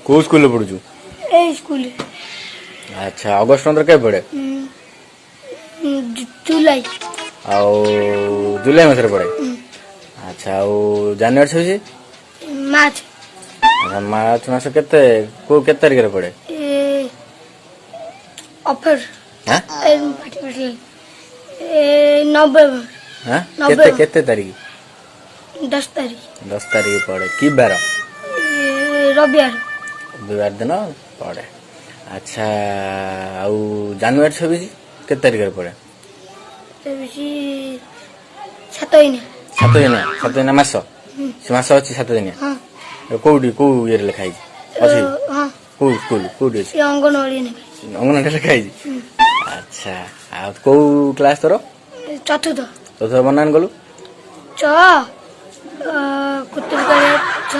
କୋଉ ସ୍କୁଲରେ ପଢୁଛୁ? ଏଇ ସ୍କୁଲ ଆଚ୍ଛା ଅଗଷ୍ଟ 15 କେବେ ପଡେ? ଜୁଲାଇ ଆଉ ଜୁଲାଇ ମାସରେ ପଡେ। ଆଚ୍ଛା ଆଉ ଜାନୁଆରୀ 26? ମାର୍ଚ୍ଚ ଆଚ୍ଛା ମାର୍ଚ୍ଚ ମାସ କେତେ ତାରିଖରେ ପଡେ? ଅଫର ହାଁ ନଭେମ୍ବର ହାଁ ନଭେମ୍ବର। କେତେ ତାରିଖ? 10 ତାରିଖ 10 ତାରିଖ ପଡେ। କି ବାର? ରବିବାର ରବିବାର ଦିନ ପଡେ। ଆଚ୍ଛା ଆଉ ଜାନୁଆରୀ 26 କେତେ ତାରିଖରେ ପଡେ? 7 ଦିନ 7 ଦିନ ମାସ। ସେ ମାସ ଅଛି 7 ଦିନ। ହଁ କୋଉଠି କୋଉ ଇଏରେ ଲେଖା ହେଇଛି? ଅଛି ହଁ କୋଉ ସ୍କୁଲ କୋଉଠି ଅଛି? ସେ ଅଙ୍ଗନବାଡି ଅଙ୍ଗନବାଡି ଲେଖା ହେଇଛି। ଆଚ୍ଛା ଆଉ କୋଉ କ୍ଲାସ ତୋର? ଚତୁର୍ଥ ତୋର ବନାନ ଗଲୁ? କୁତୁର ଛ